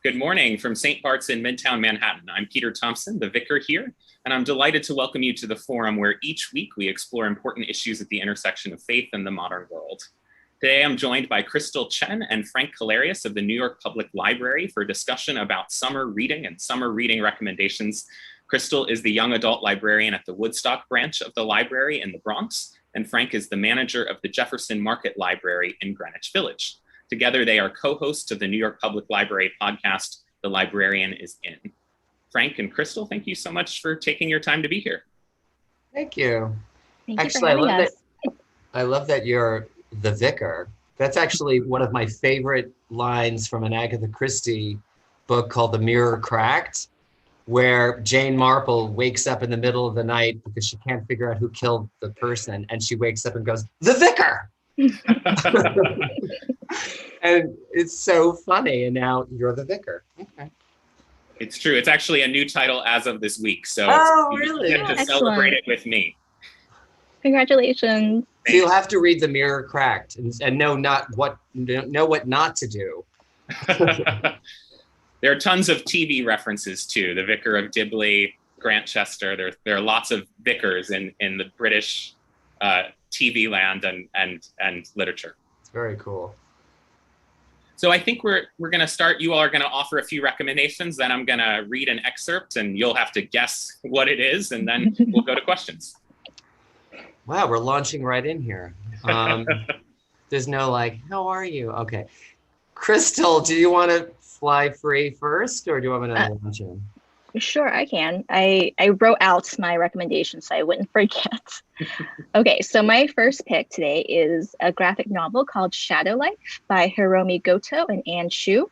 Good morning from St. Bart's in Midtown Manhattan. I'm Peter Thompson, the vicar here, and I'm delighted to welcome you to the forum where each week we explore important issues at the intersection of faith and the modern world. Today I'm joined by Crystal Chen and Frank Calarius of the New York Public Library for a discussion about summer reading and summer reading recommendations. Crystal is the young adult librarian at the Woodstock branch of the library in the Bronx, and Frank is the manager of the Jefferson Market Library in Greenwich Village. Together, they are co-hosts of the New York Public Library podcast, The Librarian is In. Frank and Crystal, thank you so much for taking your time to be here. Thank you. Thank you for having us. I love that you're the vicar. That's actually one of my favorite lines from an Agatha Christie book called The Mirror Cracked, where Jane Marple wakes up in the middle of the night because she can't figure out who killed the person, and she wakes up and goes, "The vicar!" And it's so funny, and now you're the vicar. Okay. It's true. It's actually a new title as of this week, so really? You get to celebrate it with me. Congratulations. So you'll have to read The Mirror Cracked and know what not to do. There are tons of TV references too. The Vicar of Dibley, Grant Chester. There are lots of vicars in the British TV land and literature. It's very cool. So I think we're going to start. You all are going to offer a few recommendations. Then I'm going to read an excerpt, and you'll have to guess what it is, and then we'll go to questions. Wow, we're launching right in here. There's no how are you? Okay. Crystal, do you want to fly free first, or do you want me to launch in? Sure, I can. I wrote out my recommendations so I wouldn't forget. Okay, so my first pick today is a graphic novel called Shadow Life by Hiromi Goto and Anne Shu.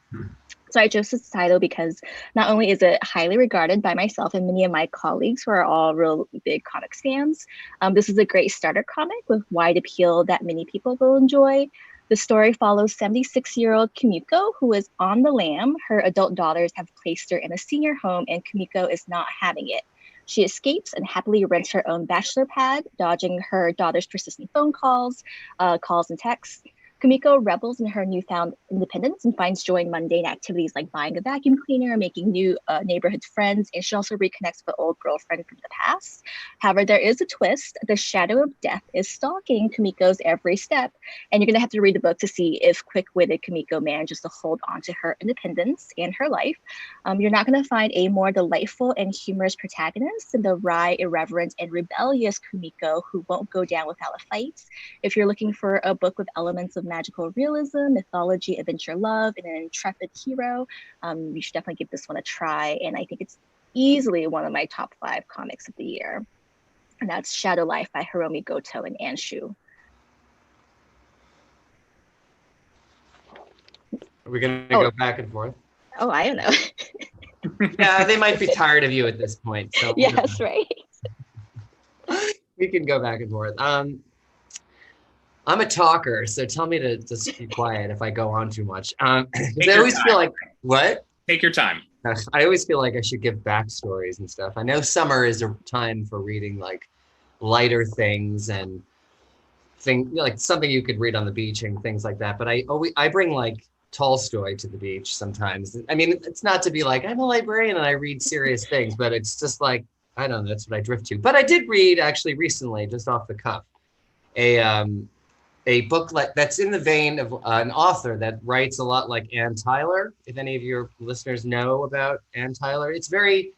So I chose this title because not only is it highly regarded by myself and many of my colleagues who are all real big comics fans, this is a great starter comic with wide appeal that many people will enjoy. The story follows 76-year-old Kumiko, who is on the lam. Her adult daughters have placed her in a senior home, and Kumiko is not having it. She escapes and happily rents her own bachelor pad, dodging her daughter's persistent phone calls and texts. Kumiko rebels in her newfound independence and finds joy in mundane activities like buying a vacuum cleaner, making new neighborhood friends, and she also reconnects with an old girlfriend from the past. However, there is a twist. The shadow of death is stalking Kumiko's every step, and you're going to have to read the book to see if quick-witted Kumiko manages to hold on to her independence and her life. You're not going to find a more delightful and humorous protagonist than the wry, irreverent, and rebellious Kumiko who won't go down without a fight. If you're looking for a book with elements of magical realism, mythology, adventure, love, and an intrepid hero, you should definitely give this one a try. And I think it's easily one of my top 5 comics of the year. And that's Shadow Life by Hiromi Goto and Anne Shu. Are we going to go back and forth? Oh, I don't know. Yeah, they might be tired of you at this point. So yes, right. We can go back and forth. I'm a talker, so tell me to just be quiet if I go on too much. I always feel like, what? Take your time. I always feel like I should give backstories and stuff. I know summer is a time for reading lighter things and something you could read on the beach and things like that. But I bring Tolstoy to the beach sometimes. I mean, it's not to be I'm a librarian and I read serious things, but it's just I don't know, that's what I drift to. But I did read actually recently, just off the cuff, a book that's in the vein of an author that writes a lot like Ann Tyler. If any of your listeners know about Ann Tyler, it's very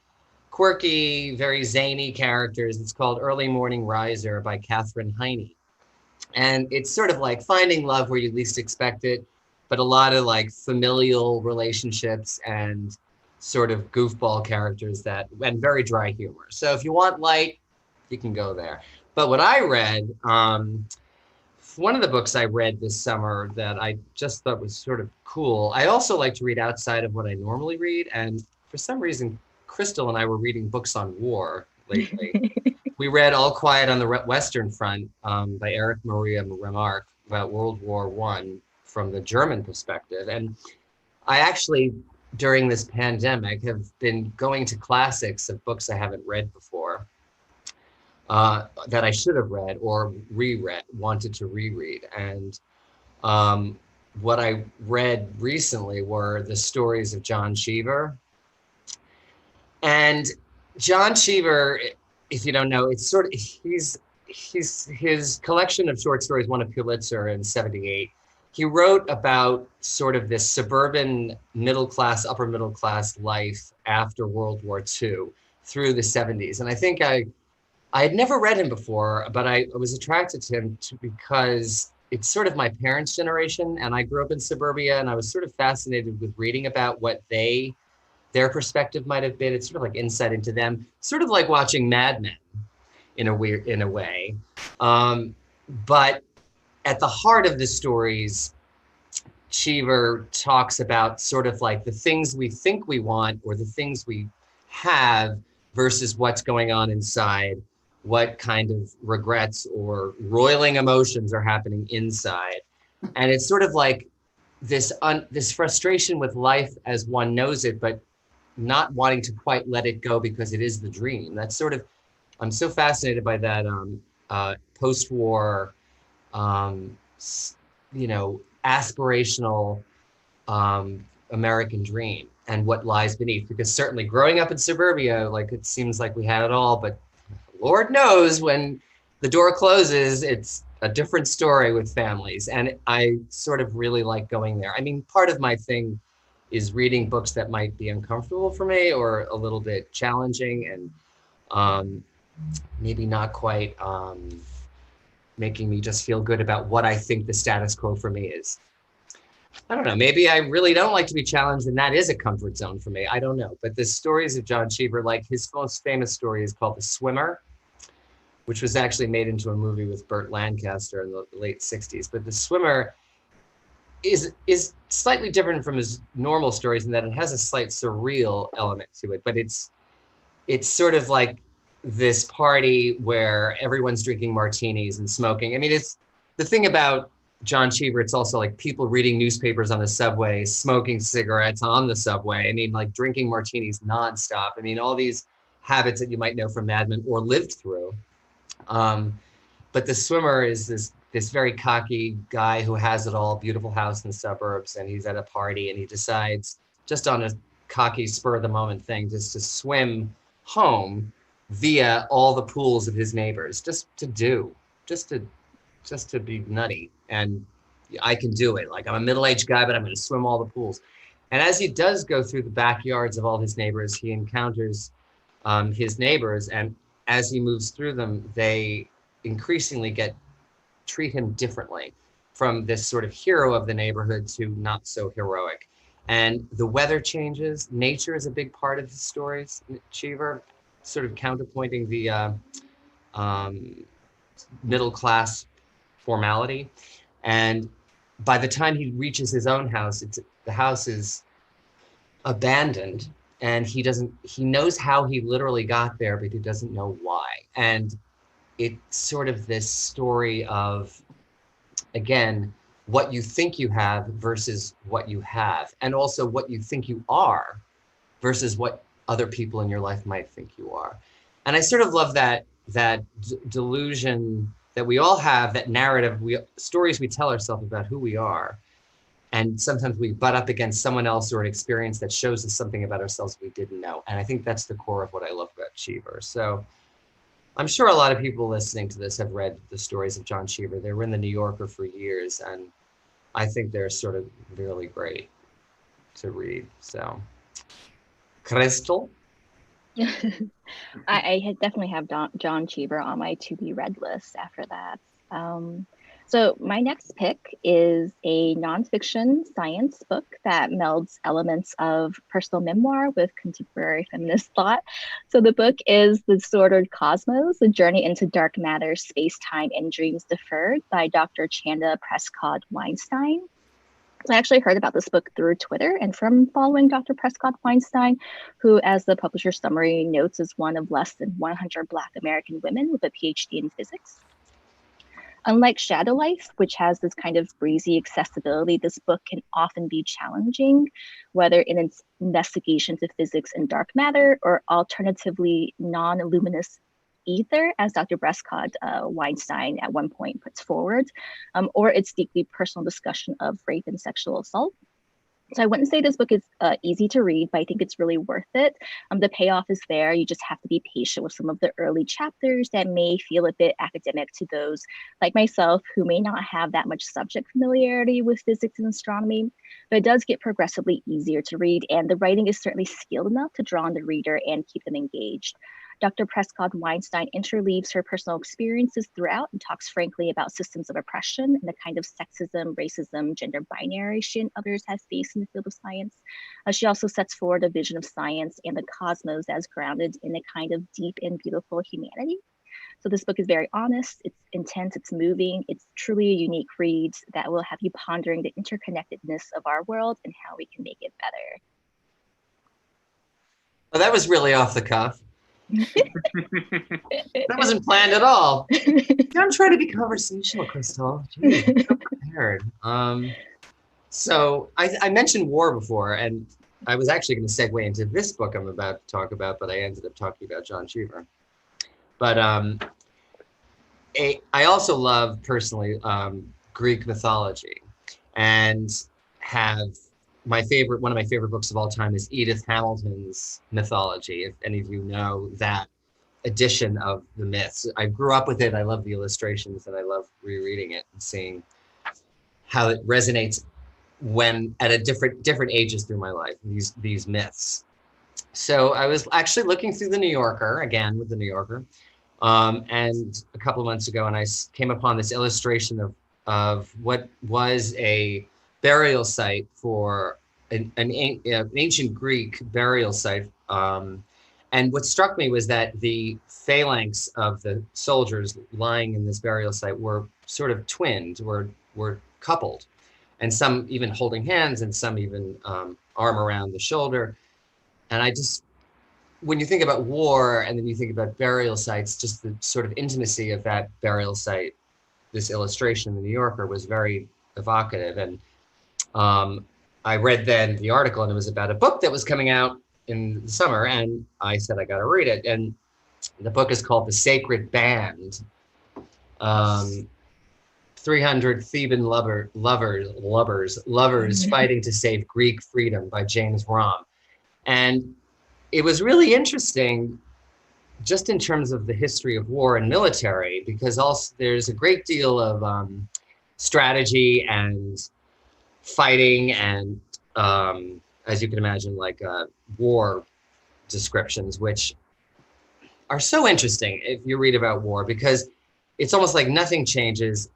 quirky, very zany characters. It's called Early Morning Riser by Katherine Heine. And it's sort of finding love where you least expect it, but a lot of familial relationships and sort of goofball characters and very dry humor. So if you want light, you can go there. But what I read, one of the books I read this summer that I just thought was sort of cool. I also like to read outside of what I normally read. And for some reason, Crystal and I were reading books on war lately. We read All Quiet on the Western Front by Erich Maria Remarque about World War I from the German perspective. And I actually, during this pandemic, have been going to classics of books I haven't read before. That I should have read or wanted to reread. And what I read recently were the stories of John Cheever. And John Cheever, if you don't know, it's sort of, his collection of short stories won a Pulitzer in '78. He wrote about sort of this suburban middle class, upper middle class life after World War II through the '70s. And I think I had never read him before, but I was attracted to him because it's sort of my parents' generation, and I grew up in suburbia, and I was sort of fascinated with reading about what their perspective might have been. It's sort of like insight into them, sort of like watching Mad Men in a way. But at the heart of the stories, Cheever talks about sort of like the things we think we want or the things we have versus what's going on inside, what kind of regrets or roiling emotions are happening inside. And it's sort of like this frustration with life as one knows it, but not wanting to quite let it go because it is the dream. That's sort of, I'm so fascinated by that post-war, aspirational American dream and what lies beneath. Because certainly growing up in suburbia, like it seems like we had it all, but Lord knows when the door closes, it's a different story with families. And I sort of really like going there. I mean, part of my thing is reading books that might be uncomfortable for me or a little bit challenging and maybe not quite making me just feel good about what I think the status quo for me is. I don't know, maybe I really don't like to be challenged and that is a comfort zone for me. I don't know, but the stories of John Cheever, like his most famous story is called The Swimmer, which was actually made into a movie with Burt Lancaster in the late '60s. But The Swimmer is slightly different from his normal stories in that it has a slight surreal element to it, but it's sort of like this party where everyone's drinking martinis and smoking. I mean, it's the thing about John Cheever, it's also like people reading newspapers on the subway, smoking cigarettes on the subway. I mean, like drinking martinis nonstop. I mean, all these habits that you might know from Mad Men or lived through. But The Swimmer is this very cocky guy who has it all, beautiful house in the suburbs, and he's at a party and he decides just on a cocky spur of the moment thing just to swim home via all the pools of his neighbors, just to be nutty. And I can do it. Like I'm a middle-aged guy, but I'm going to swim all the pools. And as he does go through the backyards of all his neighbors, he encounters his neighbors, and as he moves through them, they increasingly treat him differently, from this sort of hero of the neighborhood to not so heroic. And the weather changes. Nature is a big part of his stories. Cheever sort of counterpointing the middle class formality. And by the time he reaches his own house, the house is abandoned, and he knows how he literally got there, but he doesn't know why. And it's sort of this story of, again, what you think you have versus what you have, and also what you think you are versus what other people in your life might think you are. And I sort of love that delusion that we all have, that narrative, stories we tell ourselves about who we are. And sometimes we butt up against someone else or an experience that shows us something about ourselves we didn't know. And I think that's the core of what I love about Cheever. So I'm sure a lot of people listening to this have read the stories of John Cheever. They were in the New Yorker for years, and I think they're sort of really great to read. So, Crystal? I definitely have John Cheever on my to-be read list after that. So my next pick is a nonfiction science book that melds elements of personal memoir with contemporary feminist thought. So the book is The Disordered Cosmos, A Journey into Dark Matter, Space-Time, and Dreams Deferred by Dr. Chanda Prescott-Weinstein. I actually heard about this book through Twitter and from following Dr. Prescott-Weinstein, who, as the publisher's summary notes, is one of less than 100 Black American women with a PhD in physics. Unlike Shadow Life, which has this kind of breezy accessibility, this book can often be challenging, whether in its investigation to physics and dark matter, or alternatively non-luminous either, as Dr. Prescott Weinstein at one point puts forward, or it's deeply personal discussion of rape and sexual assault. So I wouldn't say this book is easy to read, but I think it's really worth it. The payoff is there. You just have to be patient with some of the early chapters that may feel a bit academic to those like myself who may not have that much subject familiarity with physics and astronomy. But it does get progressively easier to read, and the writing is certainly skilled enough to draw on the reader and keep them engaged. Dr. Prescott Weinstein interleaves her personal experiences throughout and talks frankly about systems of oppression and the kind of sexism, racism, gender binary she and others have faced in the field of science. She also sets forward a vision of science and the cosmos as grounded in a kind of deep and beautiful humanity. So this book is very honest, it's intense, it's moving, it's truly a unique read that will have you pondering the interconnectedness of our world and how we can make it better. Well, that was really off the cuff. That wasn't planned at all. Don't try to be conversational, Crystal. Gee, I'm so prepared. So I mentioned war before, and I was actually going to segue into this book I'm about to talk about, but I ended up talking about John Cheever. But I also love personally Greek mythology, and have one of my favorite books of all time is Edith Hamilton's Mythology. If any of you know that edition of the myths, I grew up with it. I love the illustrations, and I love rereading it and seeing how it resonates when at a different ages through my life. These myths. So I was actually looking through the New Yorker again with the New Yorker, and a couple of months ago, and I came upon this illustration of what was a burial site for an ancient Greek burial site. And what struck me was that the phalanx of the soldiers lying in this burial site were sort of twinned, were coupled, and some even holding hands, and some even arm around the shoulder. And I just, when you think about war and then you think about burial sites, just the sort of intimacy of that burial site, this illustration in the New Yorker was very evocative. And I read then the article, and it was about a book that was coming out in the summer, and I said, I got to read it. And the book is called The Sacred Band, 300 Theban lovers fighting to save Greek freedom by James Romm. And it was really interesting just in terms of the history of war and military, because also there's a great deal of strategy and fighting and, as you can imagine, like war descriptions, which are so interesting if you read about war, because it's almost like nothing changes.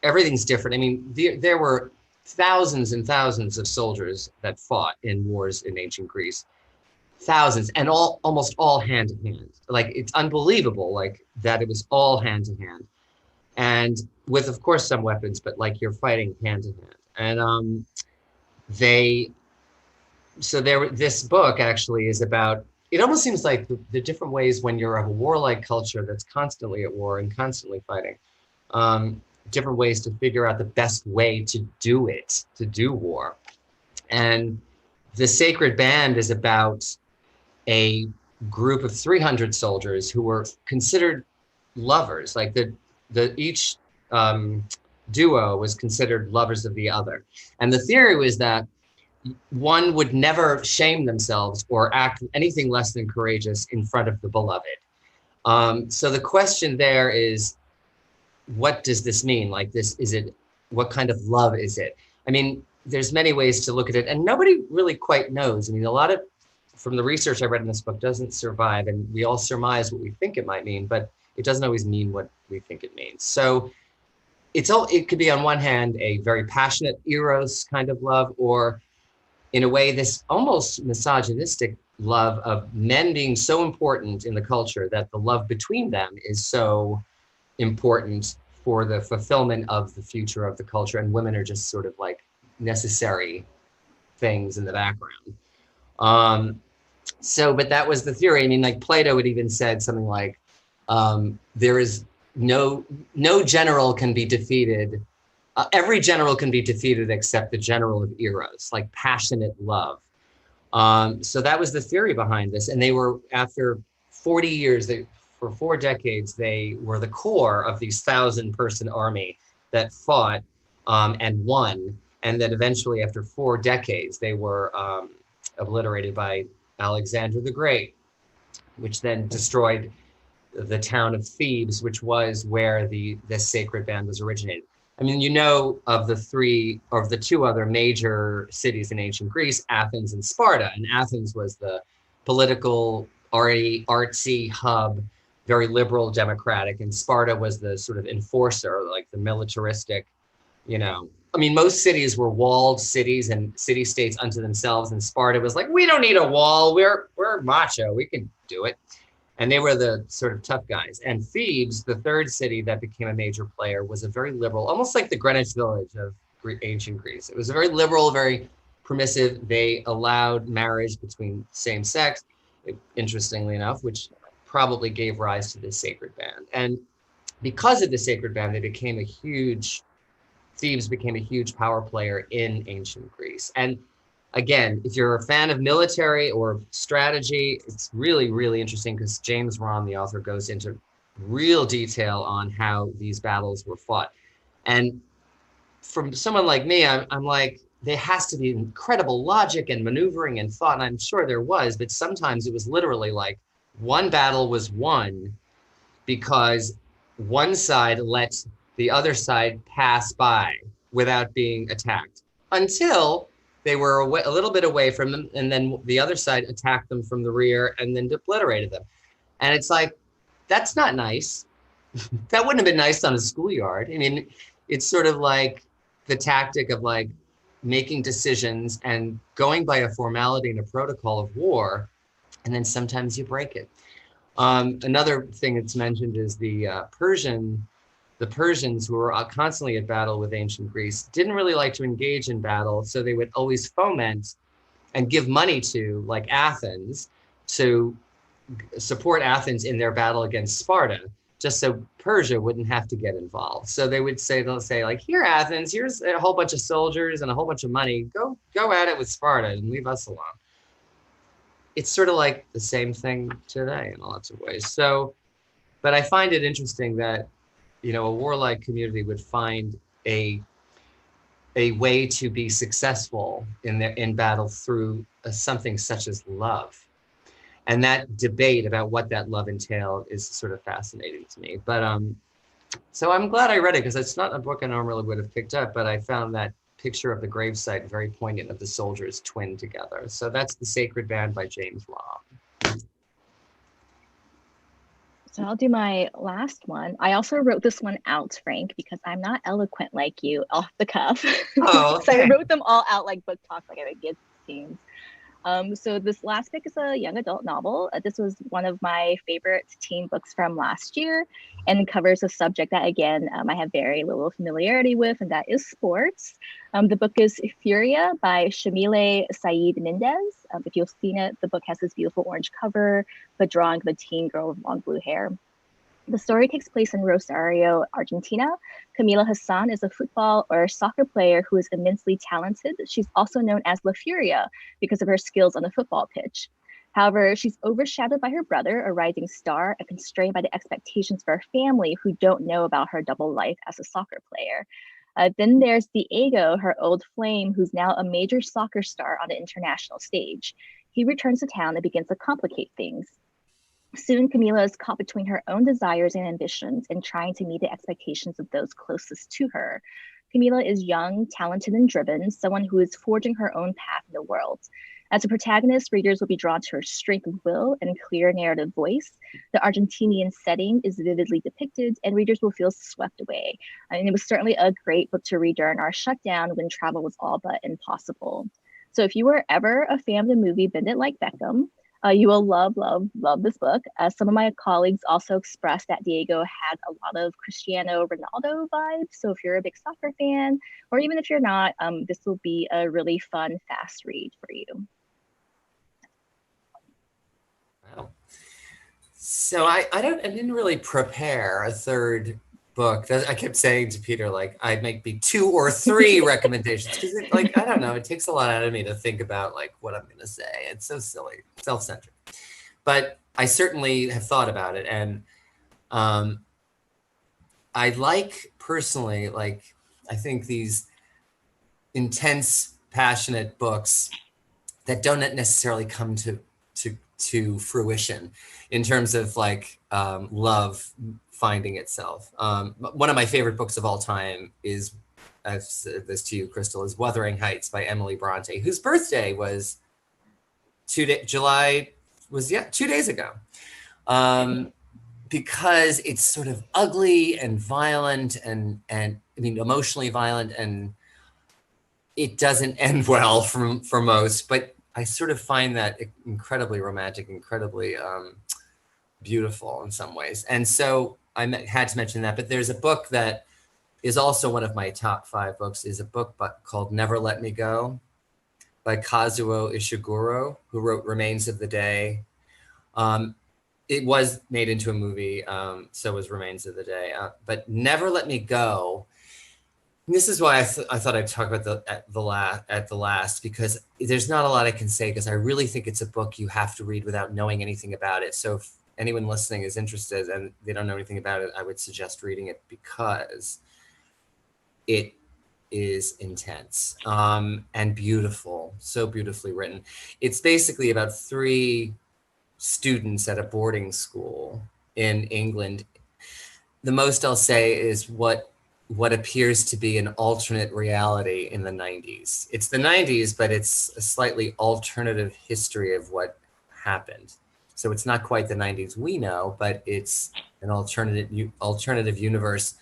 Everything's different. I mean, there were thousands and thousands of soldiers that fought in wars in ancient Greece, thousands, and almost all hand to hand. Like, it's unbelievable, like that it was all hand to hand, and with, of course, some weapons, but like you're fighting hand to hand. And this book actually is about, it almost seems like the different ways when you're of a warlike culture that's constantly at war and constantly fighting, different ways to figure out the best way to do war. And The Sacred Band is about a group of 300 soldiers who were considered lovers, like each duo was considered lovers of the other. And the theory was that one would never shame themselves or act anything less than courageous in front of the beloved. So the question there is, what does this mean? Like, what kind of love is it? I mean, there's many ways to look at it, and nobody really quite knows. I mean, a lot of, from the research I read in this book, doesn't survive, and we all surmise what we think it might mean, but it doesn't always mean what we think it means. So it could be, on one hand, a very passionate eros kind of love, or in a way, this almost misogynistic love of men being so important in the culture that the love between them is so important for the fulfillment of the future of the culture, and women are just sort of like necessary things in the background. But that was the theory. I mean, like Plato had even said something like, there is no general can be defeated. Every general can be defeated except the general of Eros, like passionate love. So that was the theory behind this. And they were, after 40 years, for 4 decades, they were the core of these 1,000-person army that fought and won. And then eventually, after 4 decades, they were obliterated by Alexander the Great, which then destroyed the town of Thebes, which was where this sacred band was originated. I mean, you know of the 2 other major cities in ancient Greece, Athens and Sparta. And Athens was the political, artsy hub, very liberal, democratic. And Sparta was the sort of enforcer, like the militaristic, you know. I mean, most cities were walled cities and city-states unto themselves. And Sparta was like, we don't need a wall. We're macho. We can do it. And they were the sort of tough guys. And Thebes, the 3rd city that became a major player, was a very liberal, almost like the Greenwich Village of ancient Greece. It was a very liberal, very permissive. They allowed marriage between same sex, interestingly enough, which probably gave rise to this sacred band. And because of the sacred band, Thebes became a huge power player in ancient Greece. And again, if you're a fan of military or strategy, it's really, really interesting because James Romm, the author, goes into real detail on how these battles were fought. And from someone like me, I'm like, there has to be incredible logic and maneuvering and thought, and I'm sure there was, but sometimes it was literally like one battle was won because one side let the other side pass by without being attacked until they were a little bit away from them, and then the other side attacked them from the rear and then obliterated them. And it's like, that's not nice. That wouldn't have been nice on a schoolyard. I mean, it's sort of like the tactic of like making decisions and going by a formality and a protocol of war, and then sometimes you break it. Another thing that's mentioned is the Persians, who were constantly at battle with ancient Greece, didn't really like to engage in battle, so they would always foment and give money to, like Athens, to support Athens in their battle against Sparta, just so Persia wouldn't have to get involved. So they'll say like, here, Athens, here's a whole bunch of soldiers and a whole bunch of money. Go at it with Sparta and leave us alone. It's sort of like the same thing today in lots of ways. So, but I find it interesting that, you know, a warlike community would find a way to be successful in battle through something such as love. And that debate about what that love entailed is sort of fascinating to me. But so I'm glad I read it, because it's not a book I normally would have picked up, but I found that picture of the gravesite very poignant, of the soldiers twinned together. So that's The Sacred Band by James Romm. So I'll do my last one. I also wrote this one out, Frank, because I'm not eloquent like you off the cuff. Oh, okay. So I wrote them all out like book talk, like I would give scenes. So this last pick is a young adult novel. This was one of my favorite teen books from last year, and covers a subject that, again, I have very little familiarity with, and that is sports. The book is Furia by Shamile Saeed Mendez. If you've seen it, the book has this beautiful orange cover, the drawing of a teen girl with long blue hair. The story takes place in Rosario, Argentina. Camila Hassan is a football or soccer player who is immensely talented. She's also known as La Furia because of her skills on the football pitch. However, she's overshadowed by her brother, a rising star, and constrained by the expectations of her family who don't know about her double life as a soccer player. Then there's Diego, her old flame, who's now a major soccer star on the international stage. He returns to town and begins to complicate things. Soon, Camila is caught between her own desires and ambitions and trying to meet the expectations of those closest to her. Camila is young, talented, and driven, someone who is forging her own path in the world. As a protagonist, readers will be drawn to her strength of will and clear narrative voice. The Argentinian setting is vividly depicted, and readers will feel swept away. And it was certainly a great book to read during our shutdown when travel was all but impossible. So if you were ever a fan of the movie Bend It Like Beckham, you will love, love, love this book. Some of my colleagues also expressed that Diego had a lot of Cristiano Ronaldo vibes. So if you're a big soccer fan, or even if you're not, this will be a really fun, fast read for you. Wow. So I didn't really prepare a third book. I kept saying to Peter, like, I'd make me 2 or 3 recommendations, because like, I don't know, it takes a lot out of me to think about like what I'm gonna say. It's so silly, self-centered. But I certainly have thought about it, and I like personally, like, I think these intense, passionate books that don't necessarily come to fruition in terms of like love finding itself. One of my favorite books of all time is, I've said this to you, Crystal, is Wuthering Heights by Emily Bronte, whose birthday was 2 days ago. Because it's sort of ugly and violent and I mean, emotionally violent, and it doesn't end well for most, but I sort of find that incredibly romantic, incredibly beautiful in some ways. And so I had to mention that, but there's a book that is also one of my top 5 books, is a book called Never Let Me Go by Kazuo Ishiguro, who wrote Remains of the Day. It was made into a movie, so was Remains of the Day. But Never Let Me Go, this is why I thought I'd talk about at the last, because there's not a lot I can say, because I really think it's a book you have to read without knowing anything about it. So if anyone listening is interested and they don't know anything about it, I would suggest reading it, because it is intense and beautiful, so beautifully written. It's basically about 3 students at a boarding school in England. The most I'll say is what appears to be an alternate reality in the 90s. It's the 90s, but it's a slightly alternative history of what happened. So it's not quite the 90s we know, but it's an alternative universe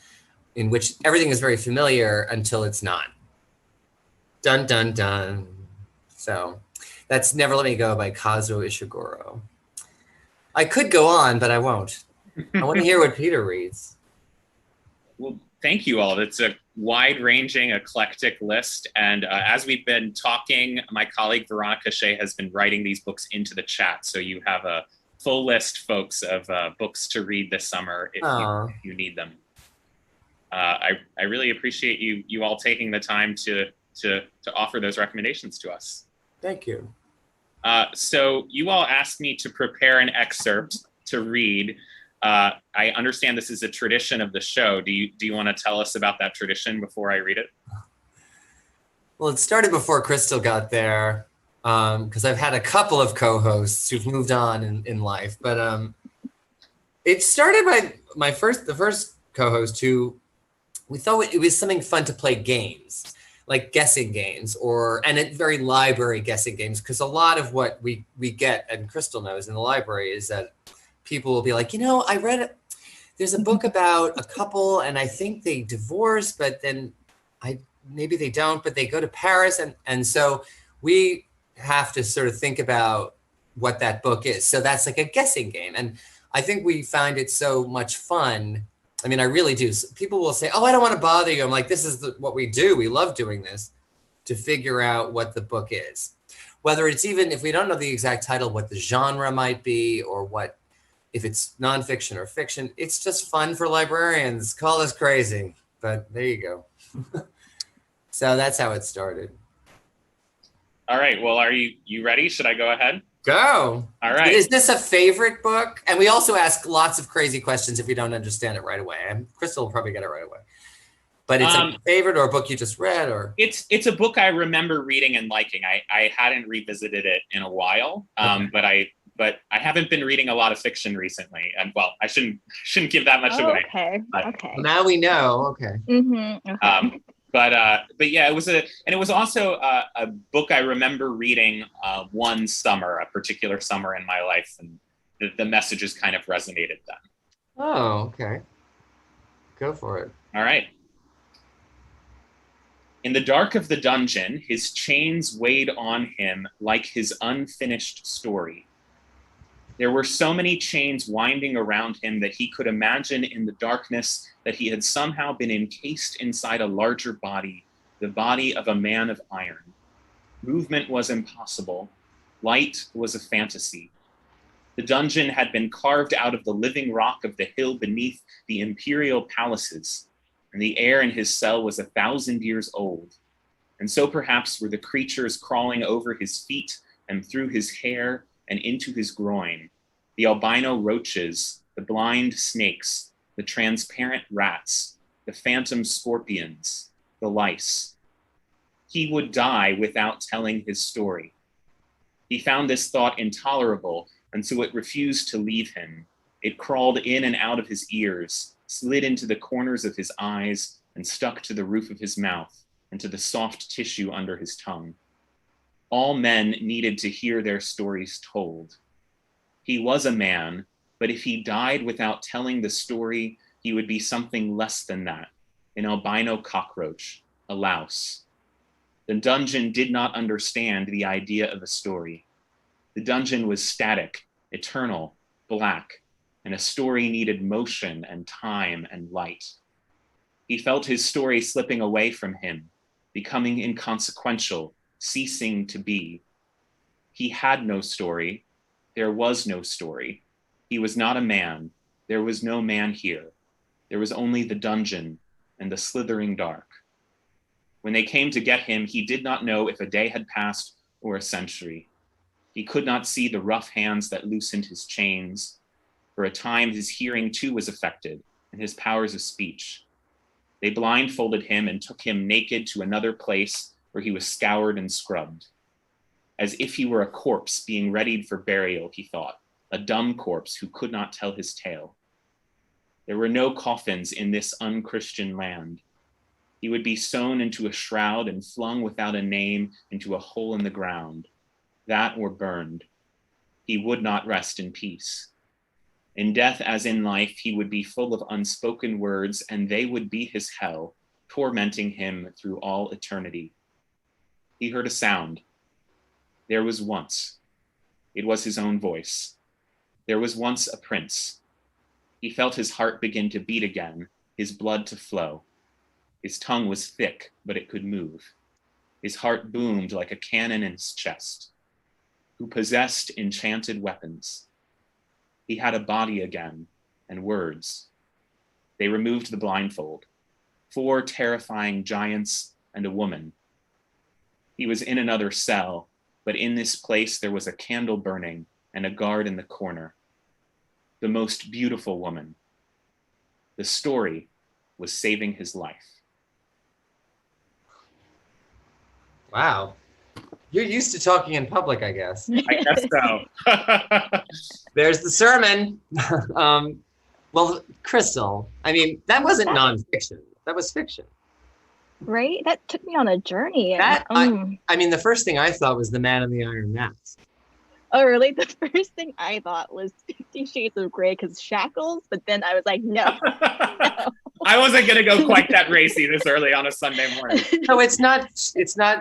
in which everything is very familiar until it's not. Dun, dun, dun. So that's Never Let Me Go by Kazuo Ishiguro. I could go on, but I won't. I want to hear what Peter reads. Well, thank you all. It's a wide-ranging, eclectic list. And as we've been talking, my colleague Veronica Shea has been writing these books into the chat. So you have a full list, folks, of books to read this summer if you need them. I really appreciate you all taking the time to offer those recommendations to us. Thank you. So you all asked me to prepare an excerpt to read. I understand this is a tradition of the show. Do you want to tell us about that tradition before I read it? Well, it started before Crystal got there, because I've had a couple of co-hosts who've moved on in life. But it started by the first co-host, who we thought it was something fun to play games, like guessing games, and very library guessing games, because a lot of what we get, and Crystal knows, in the library is that people will be like, I read it. There's a book about a couple, and I think they divorce, but then maybe they don't, but they go to Paris, and so we have to sort of think about what that book is. So that's like a guessing game, and I think we find it so much fun. I mean, I really do. People will say, "Oh, I don't want to bother you." I'm like, "This is what we do. We love doing this, to figure out what the book is, whether it's even if we don't know the exact title, what the genre might be, or what." If it's nonfiction or fiction, it's just fun for librarians. Call us crazy, but there you go. So that's how it started. All right. Well, are you ready? Should I go ahead? Go. All right. Is this a favorite book? And we also ask lots of crazy questions if you don't understand it right away. And Crystal will probably get it right away. But it's a favorite or a book you just read, or? It's a book I remember reading and liking. I hadn't revisited it in a while, okay. But I haven't been reading a lot of fiction recently, and well, I shouldn't give that much away. Okay. But, okay. Well, now we know. Okay. Mm-hmm. Okay. But yeah, it was also a book I remember reading one summer, a particular summer in my life, and the messages kind of resonated then. Oh, okay. Go for it. All right. In the dark of the dungeon, his chains weighed on him like his unfinished story. There were so many chains winding around him that he could imagine in the darkness that he had somehow been encased inside a larger body, the body of a man of iron. Movement was impossible. Light was a fantasy. The dungeon had been carved out of the living rock of the hill beneath the imperial palaces, and the air in his cell was 1,000 years old. And so perhaps were the creatures crawling over his feet and through his hair and into his groin, the albino roaches, the blind snakes, the transparent rats, the phantom scorpions, the lice. He would die without telling his story. He found this thought intolerable, and so it refused to leave him. It crawled in and out of his ears, slid into the corners of his eyes, and stuck to the roof of his mouth and to the soft tissue under his tongue. All men needed to hear their stories told. He was a man, but if he died without telling the story, he would be something less than that, an albino cockroach, a louse. The dungeon did not understand the idea of a story. The dungeon was static, eternal, black, and a story needed motion and time and light. He felt his story slipping away from him, becoming inconsequential, ceasing to be. He had no story. There was no story. He was not a man. There was no man here. There was only the dungeon and the slithering dark. When they came to get him, he did not know if a day had passed or a century. He could not see the rough hands that loosened his chains. For a time, his hearing too was affected, and his powers of speech. They blindfolded him and took him naked to another place where he was scoured and scrubbed. As if he were a corpse being readied for burial, he thought, a dumb corpse who could not tell his tale. There were no coffins in this unchristian land. He would be sewn into a shroud and flung without a name into a hole in the ground, that or burned. He would not rest in peace. In death as in life, he would be full of unspoken words, and they would be his hell, tormenting him through all eternity. He heard a sound. There was once. It was his own voice. There was once a prince. He felt his heart begin to beat again, his blood to flow. His tongue was thick, but it could move. His heart boomed like a cannon in his chest. Who possessed enchanted weapons. He had a body again, and words. They removed the blindfold. 4 terrifying giants and a woman. He was in another cell, but in this place there was a candle burning and a guard in the corner. The most beautiful woman. The story was saving his life. Wow. You're used to talking in public, I guess. I guess so. There's the sermon. Well, Crystal, I mean, that wasn't nonfiction. That was fiction. Right? That took me on a journey. I mean, the first thing I thought was The Man in the Iron Mask. Oh, really? The first thing I thought was 50 Shades of Grey because shackles, but then I was like, no. I wasn't going to go quite that racy this early on a Sunday morning. No, it's not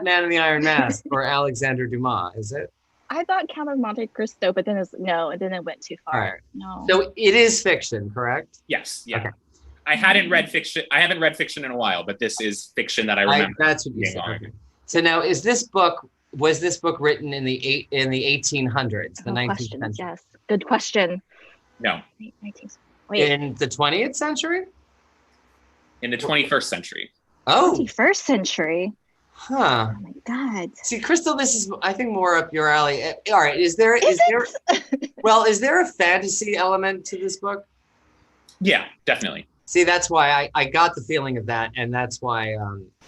Man in the Iron Mask or Alexander Dumas, is it? I thought Count of Monte Cristo, but then it's no, and then it went too far. Right. No. So it is fiction, correct? Yes. Yeah. Okay. I haven't read fiction in a while, but this is fiction that I remember. That's what you said. Okay. So now, was this book written in the 1800s, the 19th century? Yes. Good question. No. 19th. Wait. In the 20th century? In the 21st century. Oh. 21st century. Huh. Oh my God. See, Crystal, this is, I think, more up your alley. All right. Is there a fantasy element to this book? Yeah, definitely. See, that's why I got the feeling of that. And that's why,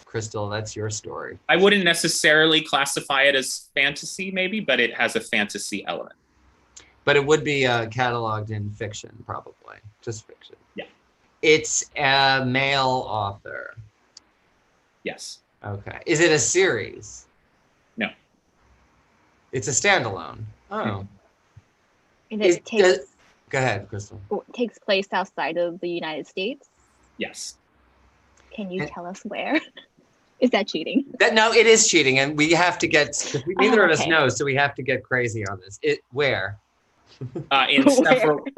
Crystal, that's your story. I wouldn't necessarily classify it as fantasy, maybe, but it has a fantasy element. But it would be cataloged in fiction, probably. Just fiction. Yeah. It's a male author. Yes. Okay. Is it a series? No. It's a standalone. Oh. And it takes, go ahead, Crystal. takes place outside of the United States. Yes. Can you tell us where? Is that cheating? No, it is cheating, and we have to get. Neither of us Okay. know, so we have to get crazy on this. Where? In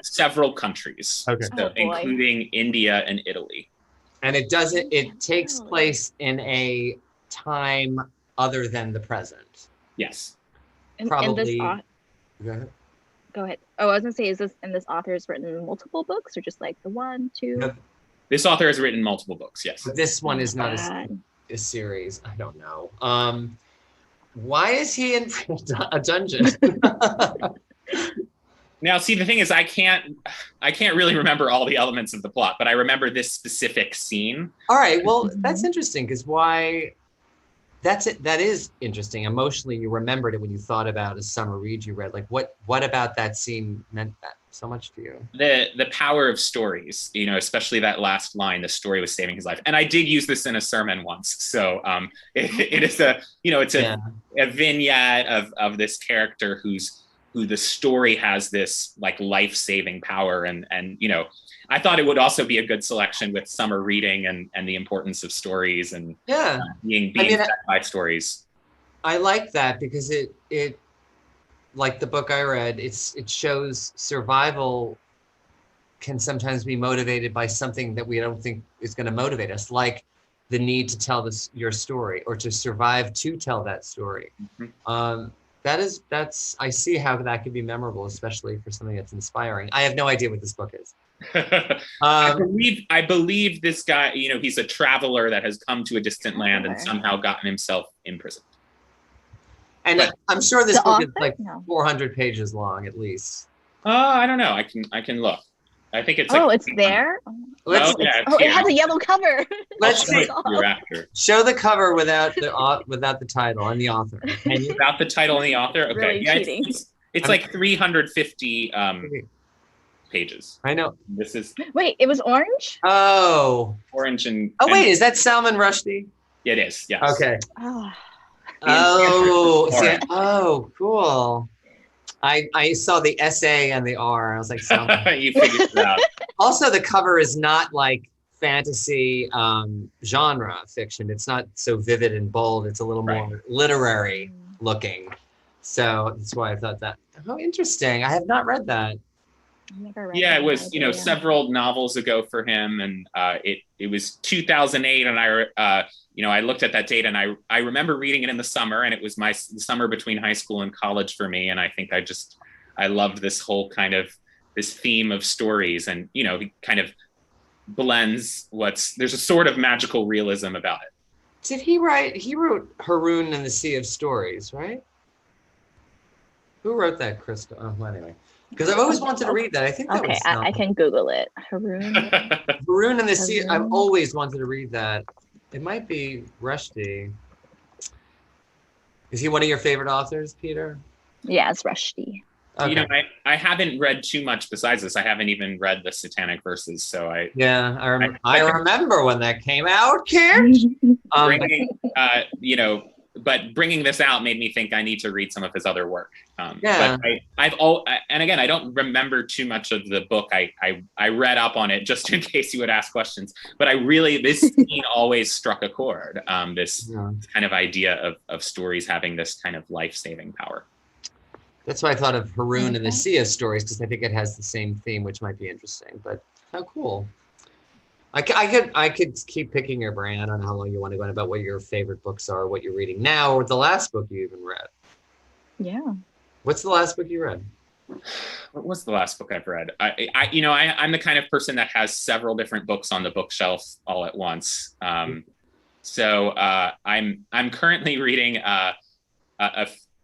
several countries. Okay. So Oh, boy. including India and Italy. And it takes place in a time other than the present. Yes. And Probably. this Go ahead. go ahead. Oh, I was gonna say, is this author has written multiple books or just like the one, two? No. This author has written multiple books, yes. But this one is not God. a series. I don't know. Why is he in a dungeon? Now, see, the thing is, I can't really remember all the elements of the plot, but I remember this specific scene. All right, well, that's interesting because why? That's it. That is interesting. Emotionally, you remembered it when you thought about a summer read you read. Like, what about that scene meant that so much to you? The power of stories, especially that last line, the story was saving his life. And I did use this in a sermon once. So it is a vignette of this character who the story has this like life-saving power. And I thought it would also be a good selection with summer reading and the importance of stories and being fed by stories. I like that because it like the book I read, it shows survival can sometimes be motivated by something that we don't think is going to motivate us, like the need to tell your story or to survive to tell that story. Mm-hmm. I see how that could be memorable, especially for something that's inspiring. I have no idea what this book is. I believe this guy, he's a traveler that has come to a distant land and somehow gotten himself imprisoned. And I'm sure this book is like 400 pages long, at least. I don't know. I can look. I think it's. Oh, it's there. It has a yellow cover. Let's see. Show the cover without the title and the author. Without the title and the author. Okay. Really it's like 350 pages. I know. This is. Wait, it was orange. Oh. Orange and. Oh wait, is that Salman Rushdie? It is. Yes. Okay. Oh. Cool. I saw the S-A and the R. I was like, you figured it out. Also, the cover is not like fantasy genre fiction. It's not so vivid and bold. It's a little more literary looking. So that's why I thought that. Oh, interesting. I have not read that. Never read it was several novels ago for him, and it was 2008, and I looked at that date, and I remember reading it in the summer, and it was the summer between high school and college for me, and I think I loved this whole kind of this theme of stories, and he kind of blends there's a sort of magical realism about it. Did he wrote Haroun and the Sea of Stories, right? Who wrote that, Krista? Oh, well, anyway. Because I've always wanted to read that. I think that was I can Google it. Haroun and the Sea. I've always wanted to read that. It might be Rushdie. Is he one of your favorite authors, Peter? Yeah, it's Rushdie. Okay. I haven't read too much besides this. I haven't even read the Satanic Verses, so I remember when that came out, Karen. But bringing this out made me think I need to read some of his other work. Yeah. But and again, I don't remember too much of the book. I read up on it just in case you would ask questions. But this scene always struck a chord. This kind of idea of stories having this kind of life-saving power. That's why I thought of Haroun and the Sea of Stories, because I think it has the same theme, which might be interesting. But how cool. I could keep picking your brain. I don't know how long you want to go on about what your favorite books are, what you're reading now, or the last book you even read. Yeah. What's the last book you read? What was the last book I've read? I'm the kind of person that has several different books on the bookshelf all at once. So I'm currently reading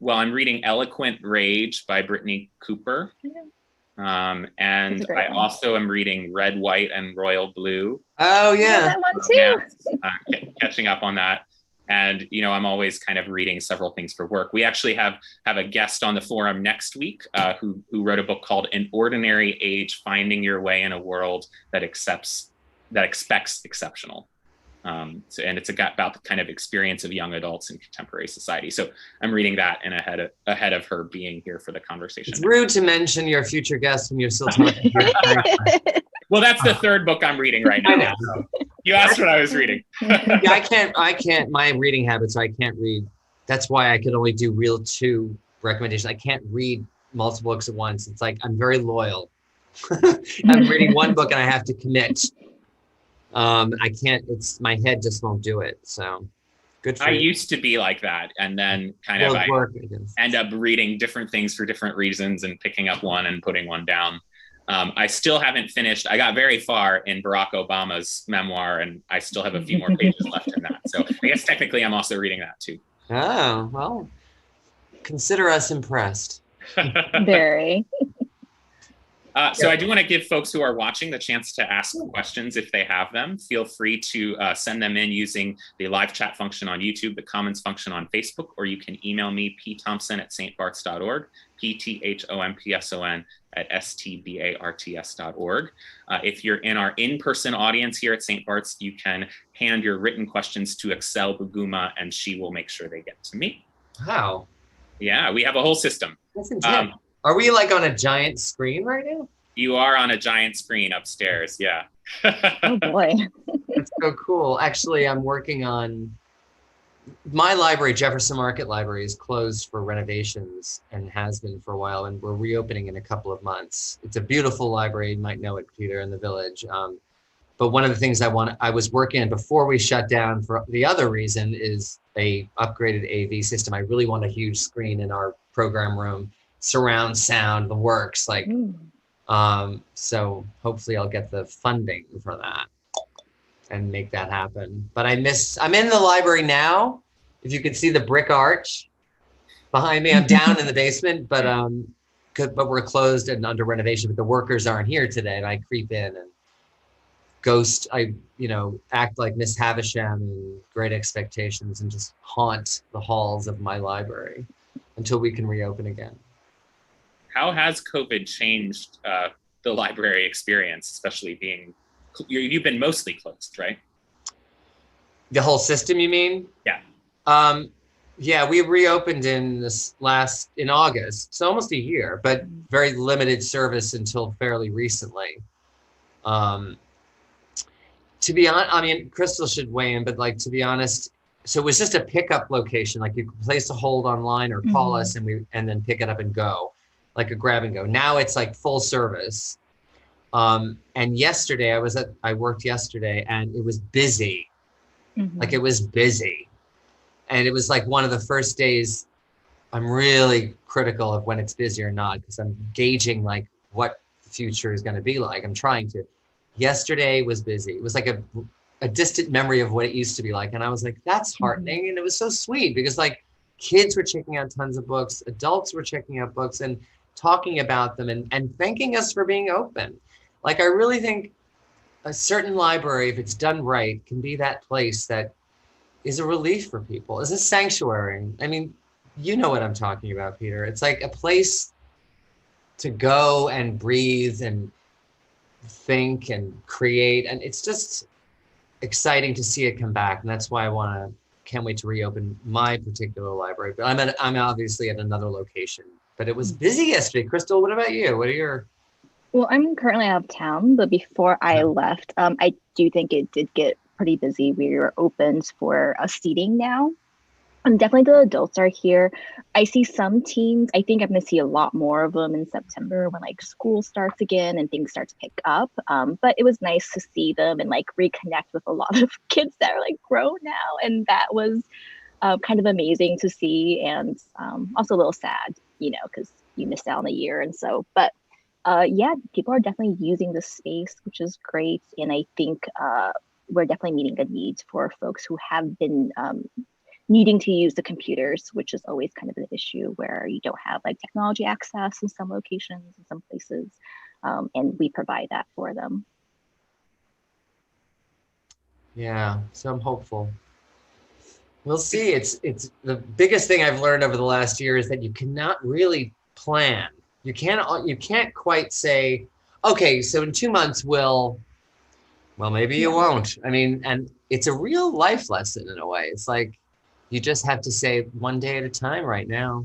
I'm reading Eloquent Rage by Brittany Cooper. Yeah. And I also am reading Red, White, and Royal Blue. Oh yeah, that one too. Catching up on that, and I'm always kind of reading several things for work. We actually have a guest on the forum next week who wrote a book called An Ordinary Age: Finding Your Way in a World That Expects Exceptional. And it's about the kind of experience of young adults in contemporary society. So I'm reading that and ahead of her being here for the conversation. It's rude to mention your future guest when you're still talking. Well, that's the third book I'm reading right now. So you asked what I was reading. Yeah, I can't. My reading habits, I can't read. That's why I could only do two recommendations. I can't read multiple books at once. It's like I'm very loyal. I'm reading one book and I have to commit. I can't, my head just won't do it. So good for you. I used to be like that. And then I end up reading different things for different reasons and picking up one and putting one down. I still haven't finished. I got very far in Barack Obama's memoir and I still have a few more pages left in that. So I guess technically I'm also reading that too. Oh, well, consider us impressed. Very. So I do want to give folks who are watching the chance to ask questions if they have them. Feel free to send them in using the live chat function on YouTube, the comments function on Facebook, or you can email me, pthompson@stbarts.org, pthompson@stbarts.org. If you're in our in-person audience here at St. Bart's, you can hand your written questions to Excel Buguma, and she will make sure they get to me. Wow. Yeah, we have a whole system. That's intense. Are we like on a giant screen right now? You are on a giant screen upstairs, yeah. Oh boy. That's so cool. Actually, I'm working on my library, Jefferson Market Library, is closed for renovations and has been for a while, and we're reopening in a couple of months. It's a beautiful library. You might know it, Peter, in the village. But one of the things I was working on before we shut down for the other reason is a upgraded AV system. I really want a huge screen in our program room, surround sound, the works, like, so hopefully I'll get the funding for that and make that happen. But I'm in the library now. If you can see the brick arch behind me, I'm down in the basement, but we're closed and under renovation, but the workers aren't here today, and I creep in and act like Miss Havisham in Great Expectations and just haunt the halls of my library until we can reopen again. How has COVID changed the library experience, especially you've been mostly closed, right? The whole system, you mean? Yeah. Yeah, we reopened in August, so almost a year, but very limited service until fairly recently. To be honest, I mean, Crystal should weigh in, but to be honest, so it was just a pickup location. Like you could place a hold online or call us and then pick it up and go, like a grab and go. Now it's like full service. And yesterday I worked yesterday and it was busy. Like it was busy. And it was like one of the first days. I'm really critical of when it's busy or not, because I'm gauging like what the future is going to be like. I'm trying to. Yesterday was busy. It was like a distant memory of what it used to be like. And I was like, that's heartening. And it was so sweet because like kids were checking out tons of books, adults were checking out books and talking about them and thanking us for being open. Like, I really think a certain library, if it's done right, can be that place that is a relief for people. It's a sanctuary. I mean, you know what I'm talking about, Peter. It's like a place to go and breathe and think and create. And it's just exciting to see it come back. And that's why can't wait to reopen my particular library. But I'm obviously at another location. But it was busy yesterday. Crystal, what about you? What are your... Well, I'm currently out of town, but before I left, I do think it did get pretty busy. We are open for seating now. And definitely the adults are here. I see some teens. I think I'm going to see a lot more of them in September when like school starts again and things start to pick up. But it was nice to see them and like reconnect with a lot of kids that are like grown now. And that was kind of amazing to see, and also a little sad, because you missed out on a year. And so, but yeah, people are definitely using the space, which is great. And I think we're definitely meeting a need for folks who have been needing to use the computers, which is always kind of an issue where you don't have like technology access in some locations, in some places, and we provide that for them. Yeah, so I'm hopeful. We'll see. It's the biggest thing I've learned over the last year is that you cannot really plan. You can't quite say, okay, so in 2 months well, maybe you won't. I mean, and it's a real life lesson in a way. It's like, you just have to say one day at a time right now.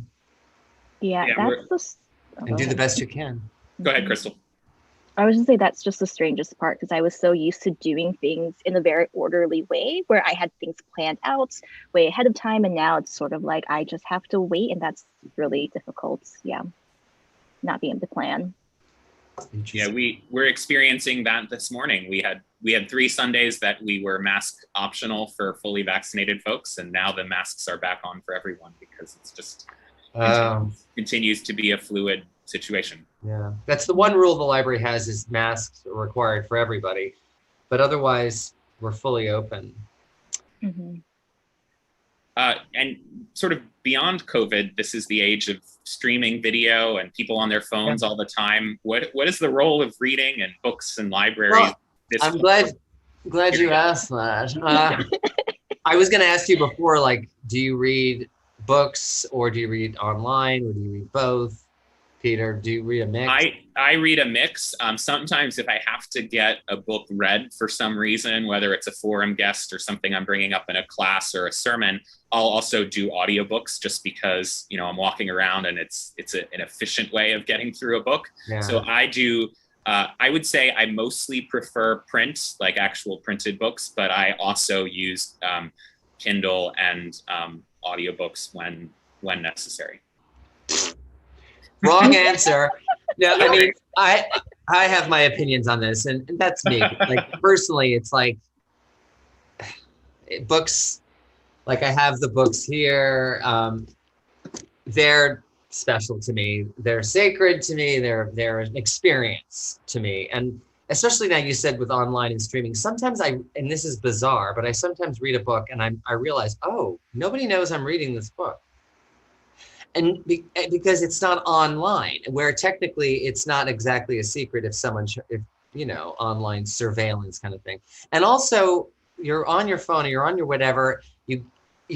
Yeah, that's and do the best you can. Go ahead, Crystal. I was just say that's just the strangest part, because I was so used to doing things in a very orderly way where I had things planned out way ahead of time. And now it's sort of like I just have to wait. And that's really difficult. Yeah. Not being able to plan. Yeah, we're experiencing that this morning. We had 3 Sundays that we were mask optional for fully vaccinated folks, and now the masks are back on for everyone because it's just continues to be a fluid situation. Yeah, that's the one rule the library has, is masks are required for everybody, but otherwise we're fully open. And sort of beyond COVID, this is the age of streaming video and people on their phones all the time. What is the role of reading and books and libraries? Well, I'm glad you asked that. I was going to ask you before, like, do you read books or do you read online or do you read both? Peter, do you read a mix? I read a mix. Sometimes if I have to get a book read for some reason, whether it's a forum guest or something I'm bringing up in a class or a sermon, I'll also do audiobooks just because, you know, I'm walking around and it's an efficient way of getting through a book. Yeah. So I do, I would say I mostly prefer print, like actual printed books, but I also use Kindle and audiobooks when necessary. Wrong answer. No, I mean, I have my opinions on this, and that's me. Like, personally, it's like books, like I have the books here. They're special to me. They're sacred to me. They're an experience to me. And especially now, you said with online and streaming, sometimes and this is bizarre, but I sometimes read a book and I realize, oh, nobody knows I'm reading this book. And because it's not online, where technically it's not exactly a secret if you know, online surveillance kind of thing. And also, you're on your phone or you're on your whatever, you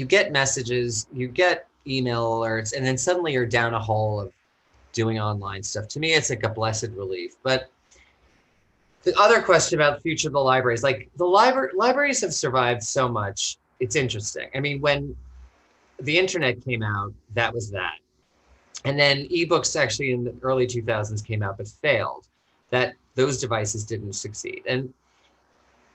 get messages, you get email alerts, and then suddenly you're down a hole of doing online stuff. To me, it's like a blessed relief. But the other question about the future of the libraries, like the libraries have survived so much. It's interesting. I mean, when the internet came out, that was that. And then ebooks actually in the early 2000s came out, but failed. That those devices didn't succeed. And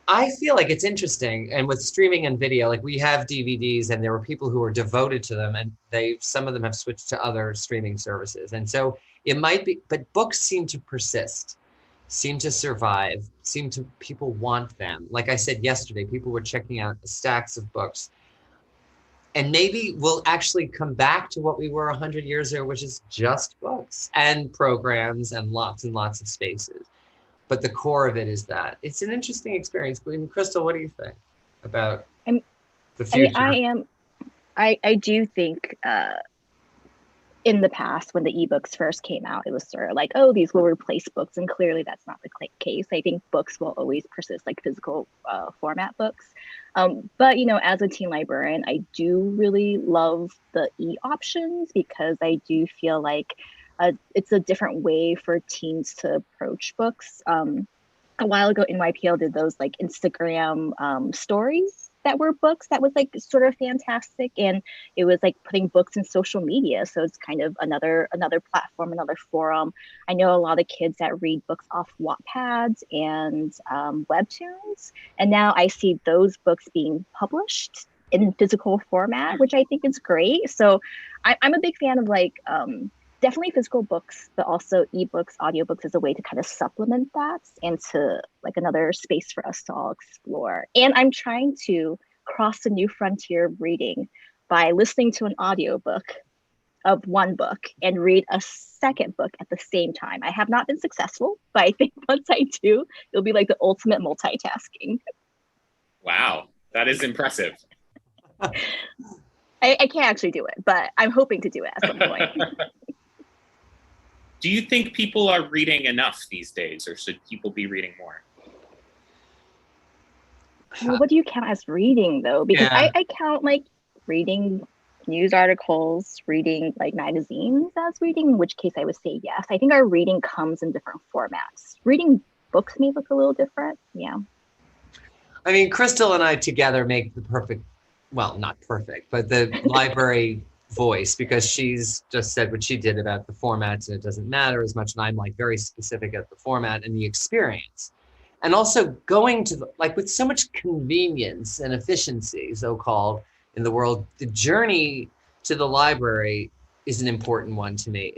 I feel like it's interesting. And with streaming and video, like we have DVDs and there were people who were devoted to them and some of them have switched to other streaming services. And so it might be, but books seem to persist, seem to survive, people want them. Like I said yesterday, people were checking out stacks of books. And maybe we'll actually come back to what we were 100 years ago, which is just books and programs and lots of spaces. But the core of it is that. It's an interesting experience. I mean, Crystal, what do you think about the future? I do think in the past, when the ebooks first came out, it was sort of like, oh, these will replace books. And clearly that's not the case. I think books will always persist, like physical format books. But, you know, as a teen librarian, I do really love the e-options because I do feel like it's a different way for teens to approach books. A while ago, NYPL did those like Instagram stories that were books that was like sort of fantastic, and it was like putting books in social media, so it's kind of another platform, another forum. I know a lot of kids that read books off Wattpads and webtoons, and now I see those books being published in physical format, which I think is great. So I'm a big fan of like definitely physical books, but also ebooks, audiobooks as a way to kind of supplement that and to like another space for us to all explore. And I'm trying to cross a new frontier of reading by listening to an audiobook of one book and read a second book at the same time. I have not been successful, but I think once I do, it'll be like the ultimate multitasking. Wow, that is impressive. I can't actually do it, but I'm hoping to do it at some point. Do you think people are reading enough these days, or should people be reading more? Well, what do you count as reading, though? Because I count like reading news articles, reading like magazines as reading, in which case I would say yes. I think our reading comes in different formats. Reading books may look a little different. Yeah. I mean, Crystal and I together make the perfect, well, not perfect, but the library voice, because she's just said what she did about the formats and it doesn't matter as much. And I'm like very specific at the format and the experience. And also going to like with so much convenience and efficiency, so-called, in the world, the journey to the library is an important one to me.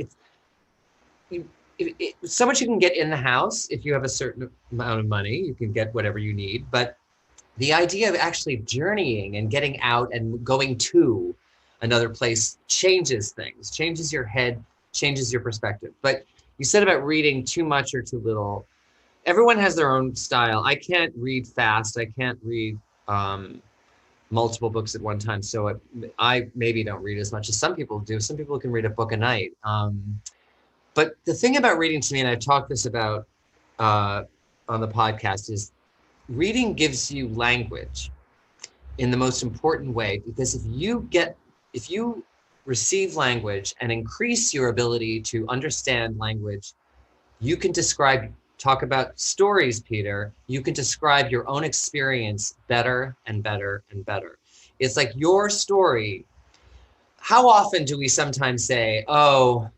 It's so much you can get in the house if you have a certain amount of money, you can get whatever you need. But the idea of actually journeying and getting out and going to another place changes things, changes your head, changes your perspective. But you said about reading too much or too little. Everyone has their own style. I can't read fast. I can't read multiple books at one time. So I maybe don't read as much as some people do. Some people can read a book a night. But the thing about reading to me, and I've talked this about on the podcast, is reading gives you language in the most important way, because if you receive language and increase your ability to understand language, you can talk about stories, Peter. You can describe your own experience better and better and better. It's like your story. How often do we sometimes say, oh,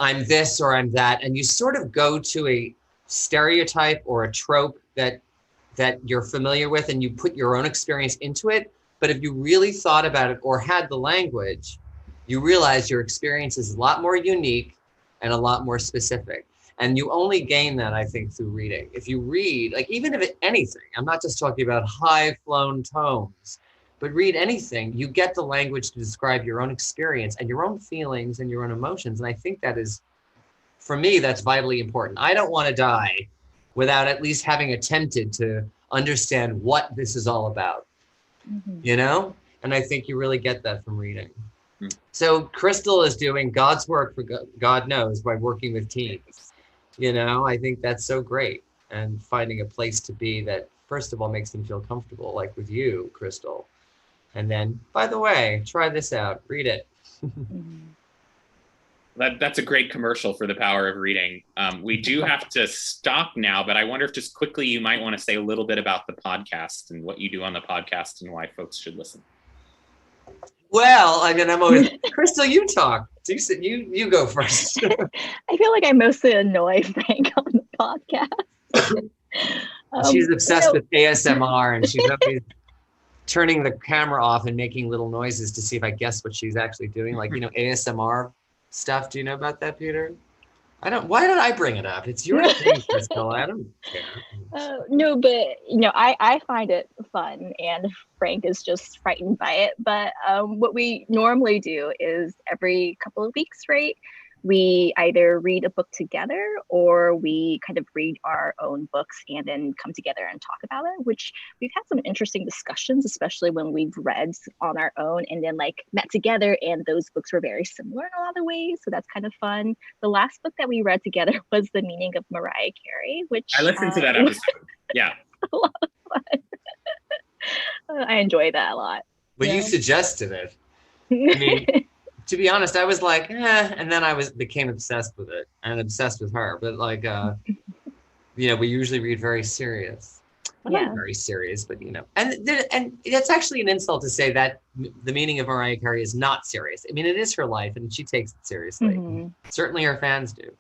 I'm this or I'm that, and you sort of go to a stereotype or a trope that you're familiar with, and you put your own experience into it. But if you really thought about it or had the language, you realize your experience is a lot more unique and a lot more specific. And you only gain that, I think, through reading. If you read, like, even if anything, I'm not just talking about high-flown tones, but read anything, you get the language to describe your own experience and your own feelings and your own emotions. And I think that is, for me, that's vitally important. I don't want to die without at least having attempted to understand what this is all about, you know? And I think you really get that from reading. So Crystal is doing God's work for God knows by working with teens. You know, I think that's so great, and finding a place to be that, first of all, makes them feel comfortable, like with you, Crystal. And then, by the way, try this out, read it. That's a great commercial for the power of reading. We do have to stop now, but I wonder if just quickly you might want to say a little bit about the podcast and what you do on the podcast and why folks should listen. Well, I mean, I'm always, Crystal, you talk. You go first. I feel like I mostly annoy Frank on the podcast. She's obsessed with ASMR, and she's always turning the camera off and making little noises to see if I guess what she's actually doing. Like, you know, ASMR stuff. Do you know about that, Peter? Why did I bring it up? It's your thing, Crystal. I don't care. No, but, you know, I find it fun, and Frank is just frightened by it. But what we normally do is every couple of weeks, right? We either read a book together, or we kind of read our own books and then come together and talk about it, which we've had some interesting discussions, especially when we've read on our own and then like met together, and those books were very similar in a lot of ways. So that's kind of fun. The last book that we read together was The Meaning of Mariah, Carey, which I listened to that episode. Yeah. A lot of fun. I enjoy that a lot. Well, you suggested it. I mean, to be honest, I was like, and then I became obsessed with it and obsessed with her. But like, you know, we usually read very serious. Well, not very serious, but you know, and it's actually an insult to say that The Meaning of Mariah Carey is not serious. I mean, it is her life, and she takes it seriously. Certainly, her fans do.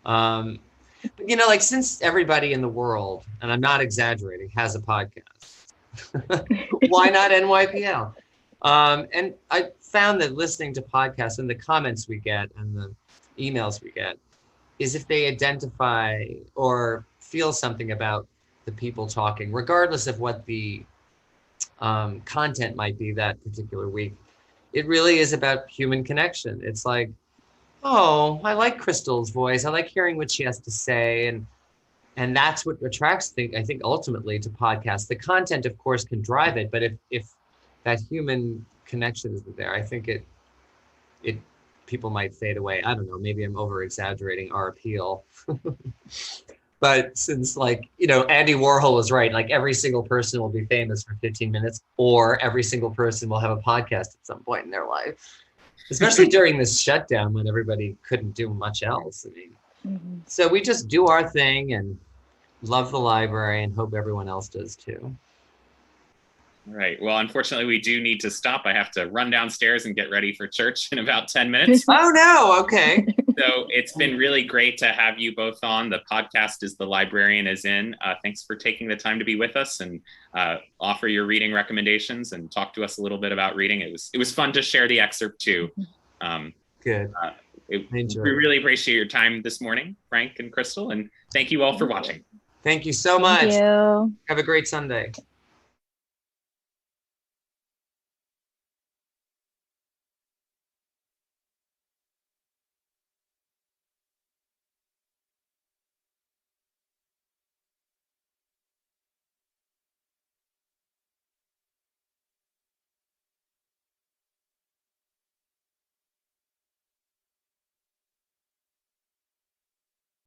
But you know, like, since everybody in the world, and I'm not exaggerating, has a podcast, why not NYPL? And I found that listening to podcasts and the comments we get and the emails we get is if they identify or feel something about the people talking, regardless of what the content might be that particular week, it really is about human connection. It's like, oh, I like Crystal's voice. I like hearing what she has to say. And that's what attracts, I think, ultimately to podcasts. The content, of course, can drive it, but if that human connection isn't there, I think it people might fade away. I don't know, maybe I'm over exaggerating our appeal. But since, like, you know, Andy Warhol was right, like every single person will be famous for 15 minutes, or every single person will have a podcast at some point in their life, especially during this shutdown when everybody couldn't do much else. I mean, so we just do our thing and love the library and hope everyone else does too. All right. Well, unfortunately, we do need to stop. I have to run downstairs and get ready for church in about 10 minutes. Oh, no. Okay. So it's been really great to have you both on. The podcast is The Librarian is In. Thanks for taking the time to be with us and offer your reading recommendations and talk to us a little bit about reading. It was fun to share the excerpt too. Good. We really appreciate your time this morning, Frank and Crystal, and thank you all for watching. Thank you so much. Thank you. Have a great Sunday.